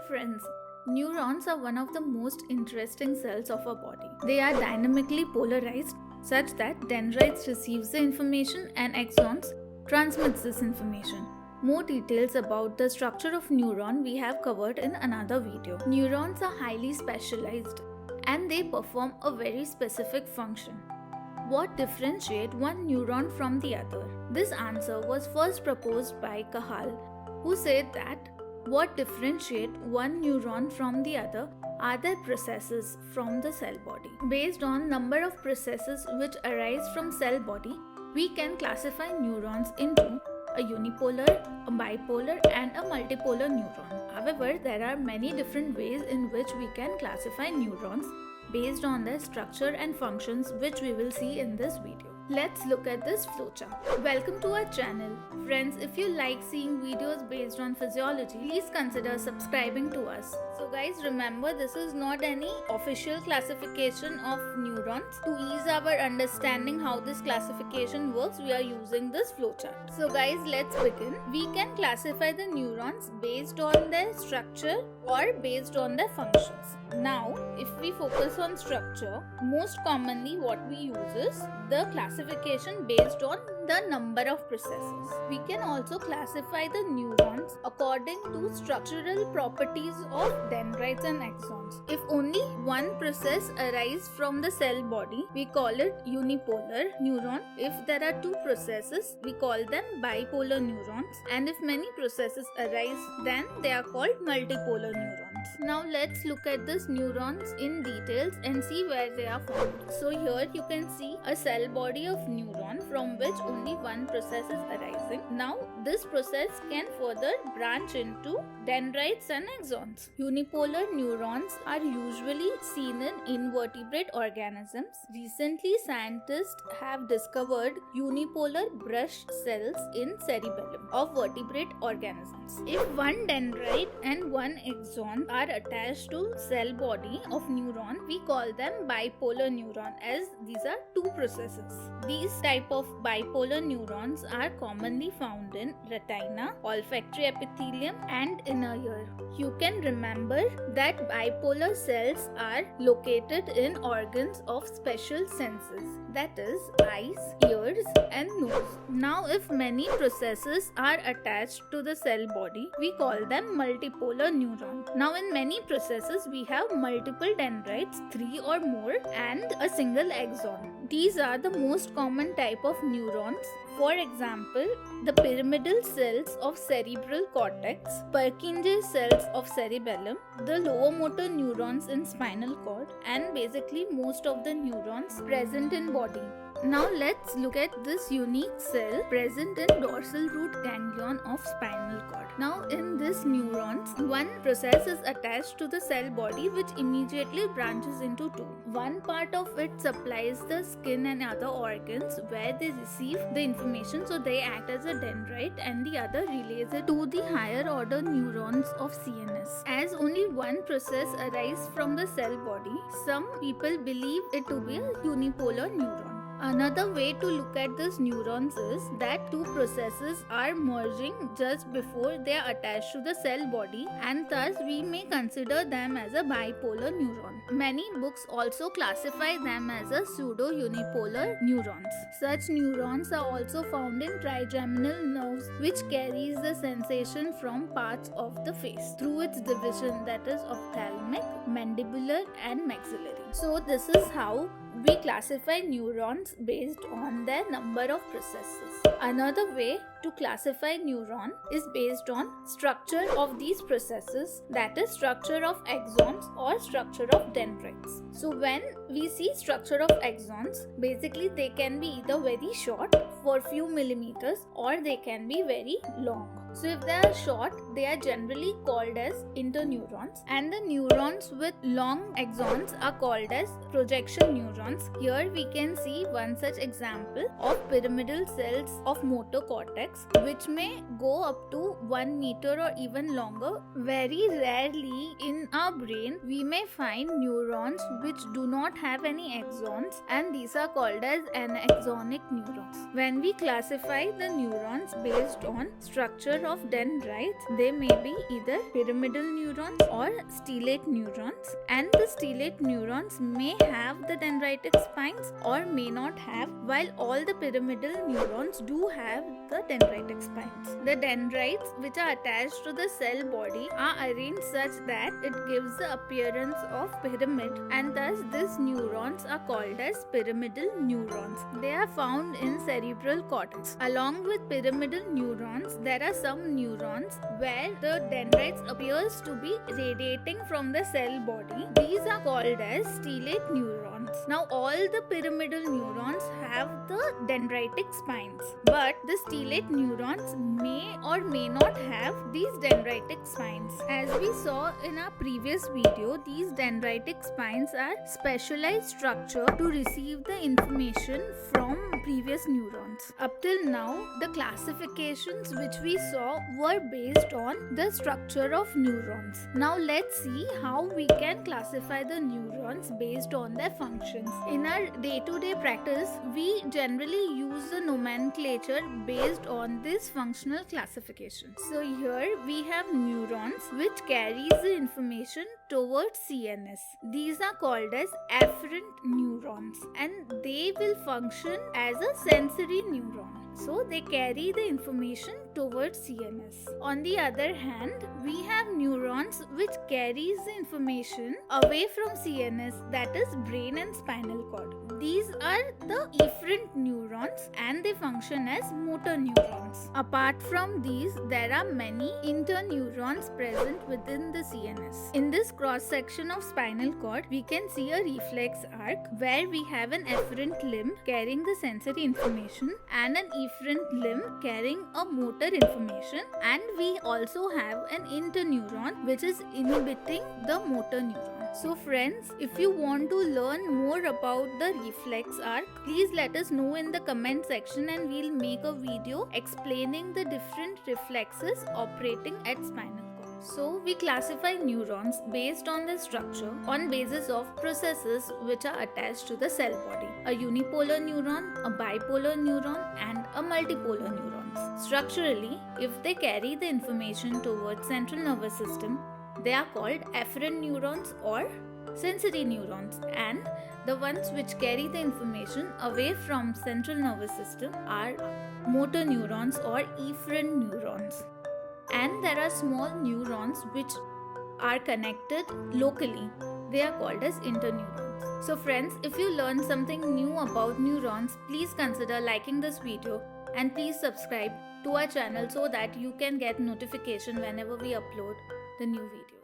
friends, neurons are one of the most interesting cells of our body. They are dynamically polarized such that dendrites receives the information and axons transmits this information. More details about the structure of neuron we have covered in another video. Neurons are highly specialized and they perform a very specific function. What differentiates one neuron from the other? This answer was first proposed by Cahal, who said that what differentiates one neuron from the other are their processes from the cell body. Based on number of processes which arise from cell body, we can classify neurons into a unipolar, a bipolar and a multipolar neuron. However, there are many different ways in which we can classify neurons based on their structure and functions, which we will see in this video. Let's look at this flowchart. Welcome to our channel. Friends, if you like seeing videos based on physiology, please consider subscribing to us. So guys, remember, this is not any official classification of neurons. To ease our understanding how this classification works, we are using this flowchart. So guys, let's begin. We can classify the neurons based on their structure or based on their functions. Now, if we focus on structure, most commonly what we use is the classification based on the number of processes. We can also classify the neurons according to structural properties of dendrites and axons. If only one process arises from the cell body, we call it unipolar neuron. If there are two processes, we call them bipolar neurons. And if many processes arise, then they are called multipolar neurons. Now let's look at these neurons in details and see where they are found. So here you can see a cell body of neuron from which only one process is arising. Now this process can further branch into dendrites and axons. Unipolar neurons are usually seen in invertebrate organisms. Recently, scientists have discovered unipolar brush cells in cerebellum of vertebrate organisms. If one dendrite and one axon are attached to cell body of neuron, we call them bipolar neuron, as these are two processes. These type of bipolar neurons are commonly found in retina, olfactory epithelium and inner ear. You can remember that bipolar cells are located in organs of special senses, that is eyes, ears and nose. Now if many processes are attached to the cell body, we call them multipolar neuron. Now in many processes we have multiple dendrites, 3 or more, and a single axon. These are the most common type of neurons. For example, the pyramidal cells of cerebral cortex, Purkinje cells of cerebellum, the lower motor neurons in spinal cord, and basically most of the neurons present in body. Now let's look at this unique cell present in dorsal root ganglion of spinal cord. Now in this neurons, one process is attached to the cell body which immediately branches into two. One part of it supplies the skin and other organs where they receive the information, so they act as a dendrite, and the other relays it to the higher order neurons of CNS. As only one process arises from the cell body, some people believe it to be a unipolar neuron. Another way to look at these neurons is that two processes are merging just before they are attached to the cell body, and thus we may consider them as a bipolar neuron. Many books also classify them as a pseudo-unipolar neurons. Such neurons are also found in trigeminal nerves, which carries the sensation from parts of the face through its division, that is ophthalmic, mandibular and maxillary. So this is how we classify neurons based on their number of processes. Another way to classify neuron is based on structure of these processes, that is structure of axons or structure of dendrites. So when we see structure of axons, basically they can be either very short for few millimeters or they can be very long. So if they are short, they are generally called as interneurons, and the neurons with long axons are called as projection neurons. Here we can see one such example of pyramidal cells of motor cortex, which may go up to 1 meter or even longer. Very rarely in our brain we may find neurons which do not have any axons, and these are called as anaxonic neurons. When we classify the neurons based on structure of dendrites, they may be either pyramidal neurons or stellate neurons, and the stellate neurons may have the dendritic spines or may not have, while all the pyramidal neurons do have the dendritic spines. The dendrites, which are attached to the cell body, are arranged such that it gives the appearance of pyramid, and thus these neurons are called as pyramidal neurons. They are found in cerebral cortex. Along with pyramidal neurons, there are some neurons where the dendrites appears to be radiating from the cell body. These are called as stellate neurons. Now all the pyramidal neurons have the dendritic spines, but the stellate neurons may or may not have these dendritic spines. As we saw in our previous video, these dendritic spines are specialized structure to receive the information from previous neurons. Up till now, the classifications which we saw were based on the structure of neurons. Now let's see how we can classify the neurons based on their functions. In our day-to-day practice, we generally use the nomenclature based on this functional classification. So here we have neurons which carries the information towards CNS. These are called as afferent neurons, and they will function as a sensory neuron. So they carry the information towards CNS. On the other hand, we have neurons which carries the information away from CNS, that is brain and spinal cord. These are the efferent neurons and they function as motor neurons. Apart from these, there are many interneurons present within the CNS. In this cross section of spinal cord, we can see a reflex arc where we have an efferent limb carrying the sensory information and an efferent limb carrying a motor information, and we also have an interneuron which is inhibiting the motor neuron. So friends, if you want to learn more about the reflex arc, please let us know in the comment section and we'll make a video explaining the different reflexes operating at spinal cord. So we classify neurons based on their structure on basis of processes which are attached to the cell body. A unipolar neuron, a bipolar neuron and a multipolar neurons. Structurally, if they carry the information towards central nervous system, they are called afferent neurons or sensory neurons, and the ones which carry the information away from central nervous system are motor neurons or efferent neurons. And there are small neurons which are connected locally. They are called as interneurons. So friends, if you learned something new about neurons, please consider liking this video and please subscribe to our channel so that you can get notification whenever we upload the new video.